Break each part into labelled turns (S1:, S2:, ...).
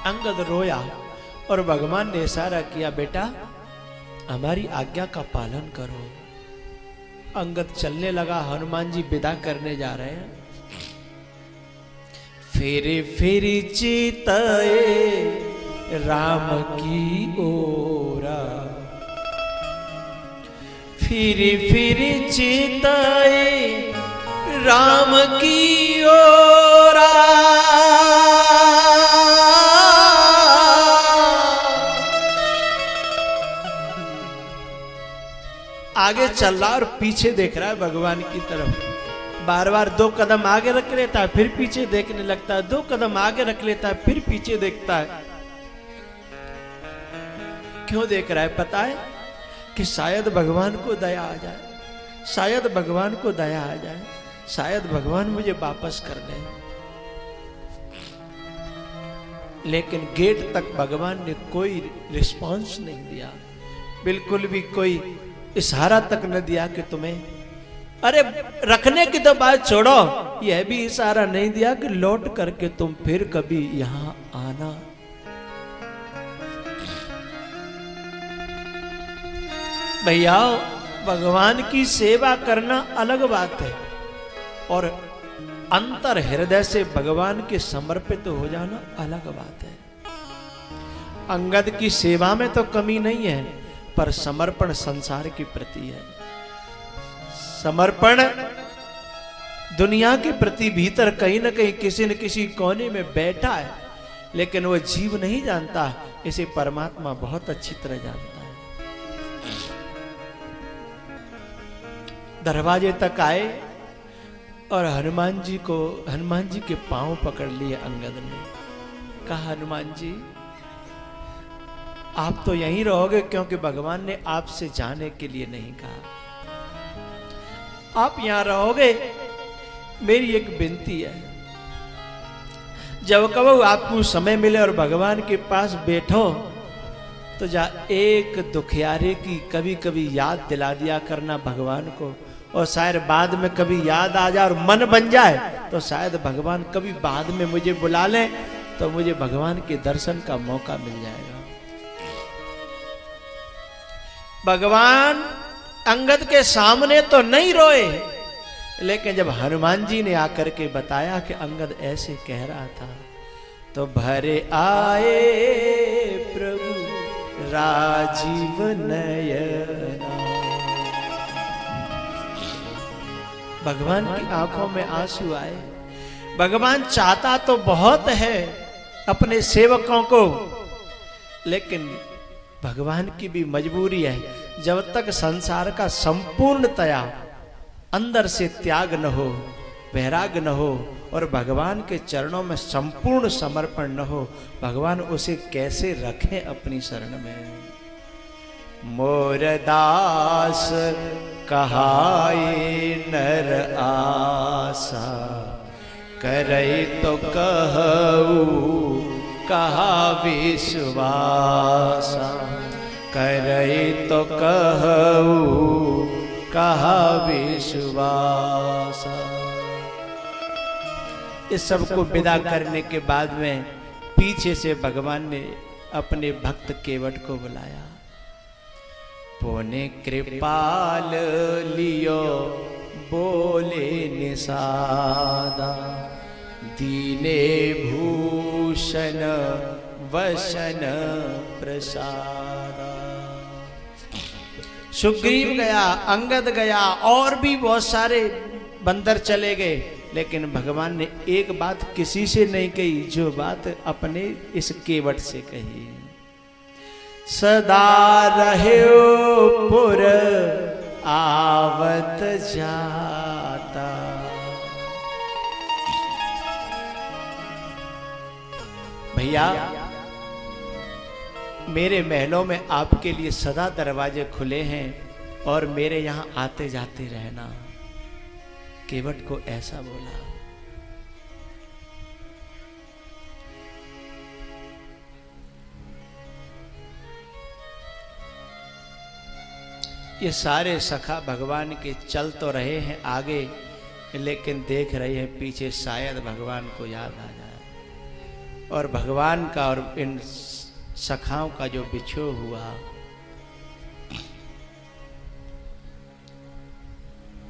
S1: अंगद रोया और भगवान ने इशारा किया, बेटा हमारी आज्ञा का पालन करो। अंगद चलने लगा, हनुमान जी विदा करने जा रहे हैं। फेरे फेरी चितए राम की ओरा, फिरी फिरी चितए राम की ओरा। आगे चल रहा और पीछे देख रहा है भगवान की तरफ। बार बार 2 कदम आगे रख लेता है, फिर पीछे देखने लगता है, 2 कदम आगे रख लेता है, फिर पीछे देखता है। क्यों देख रहा है पता है? कि शायद भगवान को दया आ जाए, शायद भगवान को दया आ जाए, शायद भगवान मुझे वापस कर ले। लेकिन गेट तक भगवान ने कोई रिस्पांस नहीं दिया, बिल्कुल भी कोई इशारा तक न दिया कि तुम्हें, अरे रखने की तो बात छोड़ो, यह भी इशारा नहीं दिया कि लौट करके तुम फिर कभी यहां आना। भैया भगवान की सेवा करना अलग बात है और अंतर हृदय से भगवान के समर्पित हो जाना अलग बात है। अंगद की सेवा में तो कमी नहीं है, पर समर्पण संसार के प्रति है। समर्पण दुनिया के प्रति भीतर कहीं न कहीं किसी न किसी कोने में बैठा है, लेकिन वो जीव नहीं जानता, इसे परमात्मा बहुत अच्छी तरह जानता है। दरवाजे तक आए और हनुमान जी के पांव पकड़ लिए अंगद ने। कहा, हनुमान जी आप तो यहीं रहोगे, क्योंकि भगवान ने आपसे जाने के लिए नहीं कहा। आप यहां रहोगे, मेरी एक विनती है, जब कभी आपको समय मिले और भगवान के पास बैठो तो एक दुखियारे की कभी कभी याद दिला दिया करना भगवान को, और शायद बाद में कभी याद आ जाए और मन बन जाए तो शायद भगवान कभी बाद में मुझे बुला लें तो मुझे भगवान के दर्शन का मौका मिल जाएगा। भगवान अंगद के सामने तो नहीं रोए, लेकिन जब हनुमान जी ने आकर के बताया कि अंगद ऐसे कह रहा था, तो भरे आए प्रभु राजीव नयना। भगवान की आंखों में आंसू आए। भगवान चाहता तो बहुत है अपने सेवकों को, लेकिन भगवान की भी मजबूरी है, जब तक संसार का संपूर्णतया अंदर से त्याग न हो, वैराग न हो और भगवान के चरणों में संपूर्ण समर्पण न हो, भगवान उसे कैसे रखें अपनी शरण में। मोर दास कहाए नर आसा, करई तो कहू कहा विश्वासा, करई तो कहू कहा विश्वासा। इस सबको विदा करने के बाद में पीछे से भगवान ने अपने भक्त केवट को बुलाया। पुण्य कृपाल लियो बोले निषादा, दीने भूषण वसन प्रसादा। सुग्रीव गया, अंगद गया, और भी बहुत सारे बंदर चले गए, लेकिन भगवान ने एक बात किसी से नहीं कही, जो बात अपने इस केवट से कही। सदा रहो पुर आवत जाता, भैया मेरे महलों में आपके लिए सदा दरवाजे खुले हैं और मेरे यहां आते जाते रहना। केवट को ऐसा बोला। ये सारे सखा भगवान के चल तो रहे हैं आगे, लेकिन देख रहे हैं पीछे, शायद भगवान को याद आ जाए। और भगवान का और इन सखाओं का जो बिछो हुआ,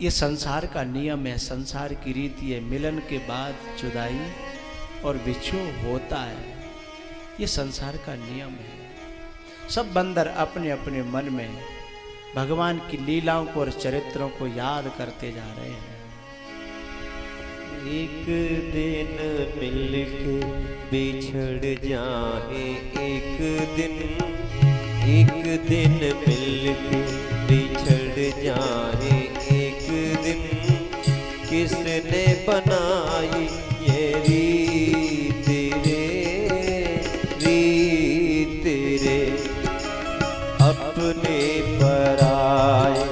S1: ये संसार का नियम है, संसार की रीति है। मिलन के बाद जुदाई और बिछो होता है, ये संसार का नियम है। सब बंदर अपने अपने मन में भगवान की लीलाओं को और चरित्रों को याद करते जा रहे हैं।
S2: एक दिन मिलके बिछड़ जाए, एक दिन मिलके बिछड़ जाए, एक दिन किसने बनाई ये रीत रे, अपने पराए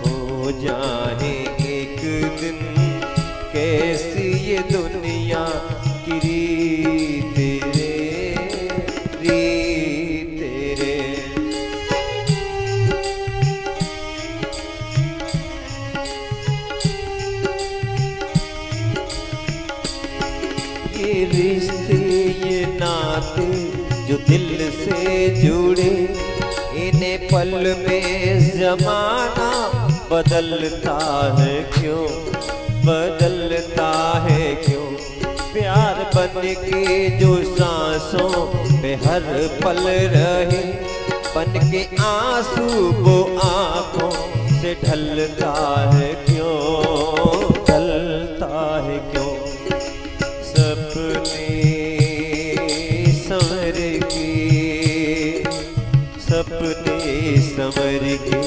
S2: हो जाए एक दिन, कैसी ये दुनिया की रीत रे। ये रिश्ते ये नाते जो दिल से जुड़े, इन्हें पल में जमाना बदलता है क्यों, बदलता है क्यों। प्यार बन के जो सांसों पे हर पल रहे, बन के आंसू वो आंखों से ढलता है क्यों, ढलता है क्यों। सपने संवर के, सपने संवर के